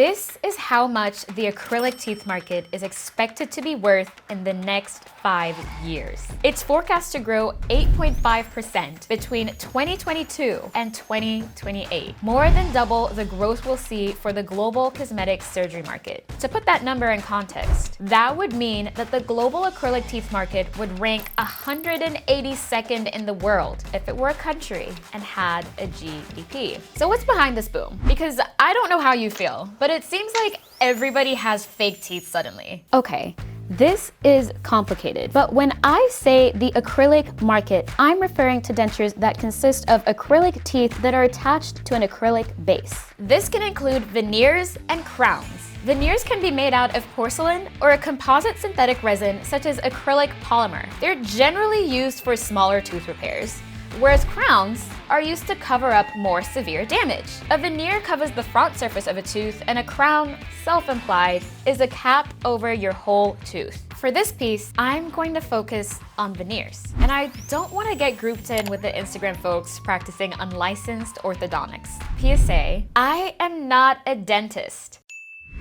This is how much the acrylic teeth market is expected to be worth in the next 5 years. It's forecast to grow 8.5% between 2022 and 2028, more than double the growth we'll see for the global cosmetic surgery market. To put that number in context, that would mean that the global acrylic teeth market would rank 182nd in the world if it were a country and had a GDP. So what's behind this boom? Because I don't know how you feel, but it seems like everybody has fake teeth suddenly. Okay, this is complicated, but when I say the acrylic market, I'm referring to dentures that consist of acrylic teeth that are attached to an acrylic base. This can include veneers and crowns. Veneers can be made out of porcelain or a composite synthetic resin such as acrylic polymer. They're generally used for smaller tooth repairs, whereas crowns are used to cover up more severe damage. A veneer covers the front surface of a tooth, and a crown, self-implied, is a cap over your whole tooth. For this piece, I'm going to focus on veneers. And I don't want to get grouped in with the Instagram folks practicing unlicensed orthodontics. PSA, I am not a dentist.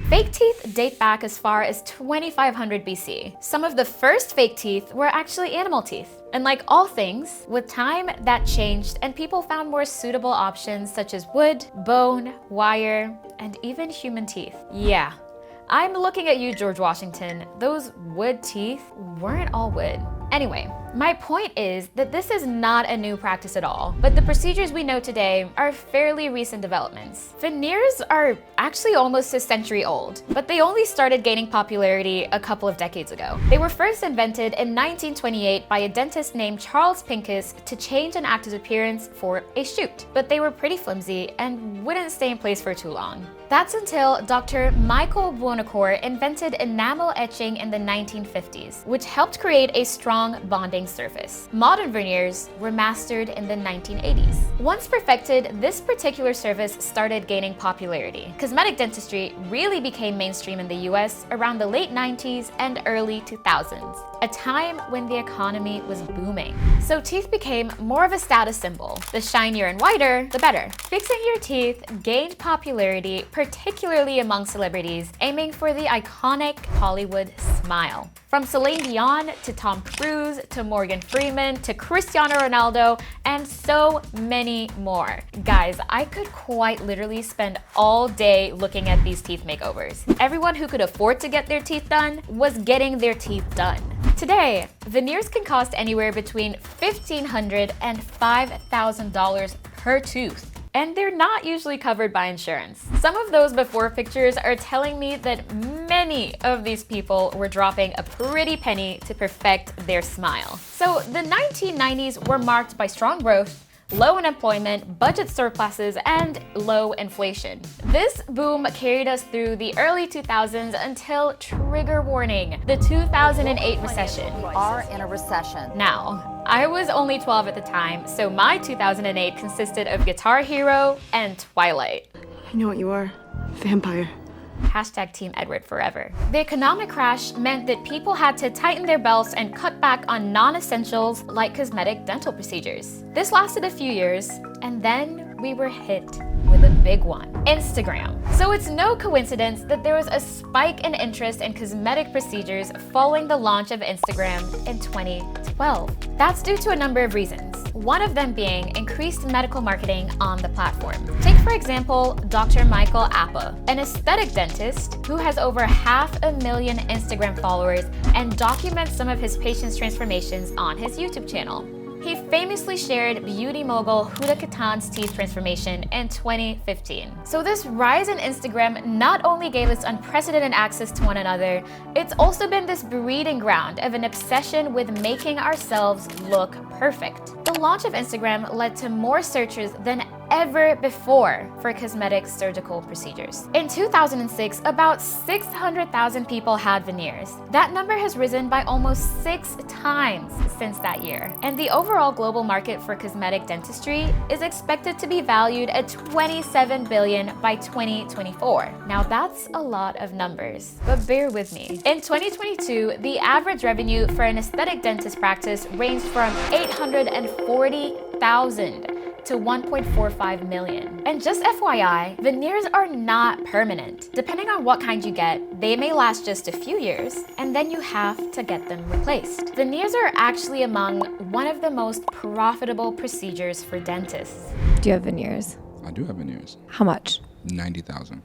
Fake teeth date back as far as 2500 BC. Some of the first fake teeth were actually animal teeth. And like all things, with time that changed and people found more suitable options such as wood, bone, wire, and even human teeth. Yeah, I'm looking at you, George Washington. Those wood teeth weren't all wood. Anyway, my point is that this is not a new practice at all, but the procedures we know today are fairly recent developments. Veneers are actually almost a century old, but they only started gaining popularity a couple of decades ago. They were first invented in 1928 by a dentist named Charles Pincus to change an actor's appearance for a shoot, but they were pretty flimsy and wouldn't stay in place for too long. That's until Dr. Michael Buonocore invented enamel etching in the 1950s, which helped create a strong bonding surface. Modern veneers were mastered in the 1980s. Once perfected, this particular surface started gaining popularity. Cosmetic dentistry really became mainstream in the US around the late 90s and early 2000s, a time when the economy was booming. So teeth became more of a status symbol. The shinier and whiter, the better. Fixing your teeth gained popularity, particularly among celebrities, aiming for the iconic Hollywood smile. From Celine Dion to Tom Cruise to Morgan Freeman to Cristiano Ronaldo and so many more. Guys, I could quite literally spend all day looking at these teeth makeovers. Everyone who could afford to get their teeth done was getting their teeth done. Today, veneers can cost anywhere between $1,500 and $5,000 per tooth. And they're not usually covered by insurance. Some of those before pictures are telling me that many of these people were dropping a pretty penny to perfect their smile. So the 1990s were marked by strong growth, low unemployment, budget surpluses, and low inflation. This boom carried us through the early 2000s until, trigger warning, the 2008 recession. We are in a recession. Now, I was only 12 at the time, so my 2008 consisted of Guitar Hero and Twilight. I know what you are, vampire. Hashtag Team Edward forever. The economic crash meant that people had to tighten their belts and cut back on non-essentials like cosmetic dental procedures. This lasted a few years, and then we were hit with a big one: Instagram. So it's no coincidence that there was a spike in interest in cosmetic procedures following the launch of Instagram in 2012. That's due to a number of reasons. One of them being increased medical marketing on the platform. Take, for example, Dr. Michael Appa, an aesthetic dentist who has over 500,000 Instagram followers and documents some of his patients' transformations on his YouTube channel. He famously shared beauty mogul Huda Kattan's teeth transformation in 2015. So this rise in Instagram not only gave us unprecedented access to one another, it's also been this breeding ground of an obsession with making ourselves look perfect. The launch of Instagram led to more searchers than ever before for cosmetic surgical procedures. In 2006, about 600,000 people had veneers. That number has risen by almost 6 times since that year. And the overall global market for cosmetic dentistry is expected to be valued at $27 billion by 2024. Now that's a lot of numbers, but bear with me. In 2022, the average revenue for an aesthetic dentist practice ranged from $840,000 to 1.45 million. And just FYI, veneers are not permanent. Depending on what kind you get, they may last just a few years, and then you have to get them replaced. Veneers are actually among one of the most profitable procedures for dentists. Do you have veneers? I do have veneers. How much? 90,000.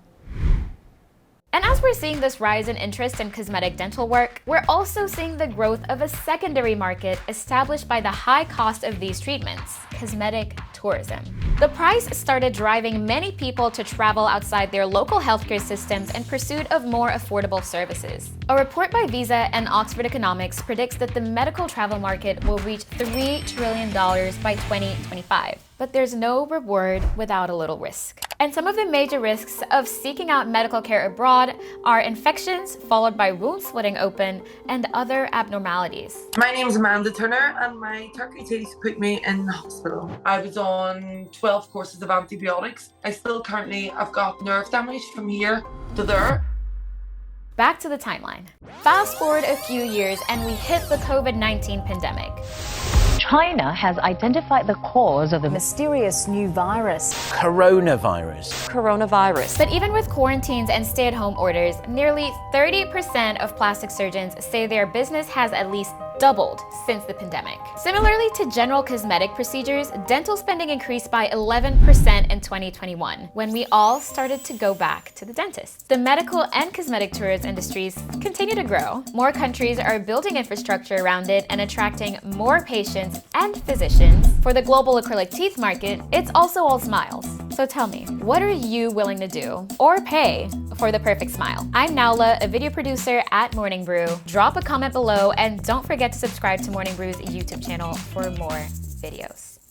And as we're seeing this rise in interest in cosmetic dental work, we're also seeing the growth of a secondary market established by the high cost of these treatments: cosmetic tourism. The price started driving many people to travel outside their local healthcare systems in pursuit of more affordable services. A report by Visa and Oxford Economics predicts that the medical travel market will reach $3 trillion by 2025. But there's no reward without a little risk. And some of the major risks of seeking out medical care abroad are infections, followed by wounds splitting open, and other abnormalities. My name is Amanda Turner, and my turkey teeth put me in the hospital. I was on 12 courses of antibiotics. I've got nerve damage from here to there. Back to the timeline. Fast forward a few years and we hit the COVID-19 pandemic. China has identified the cause of the mysterious new virus. coronavirus. But even with quarantines and stay-at-home orders, nearly 30% of plastic surgeons say their business has at least doubled since the pandemic. Similarly to general cosmetic procedures, dental spending increased by 11% in 2021, when we all started to go back to the dentist. The medical and cosmetic tourism industries continue to grow. More countries are building infrastructure around it and attracting more patients and physicians. For the global acrylic teeth market, it's also all smiles. So tell me, what are you willing to do or pay for the perfect smile? I'm Naula, a video producer at Morning Brew. Drop a comment below and don't forget to subscribe to Morning Brew's YouTube channel for more videos.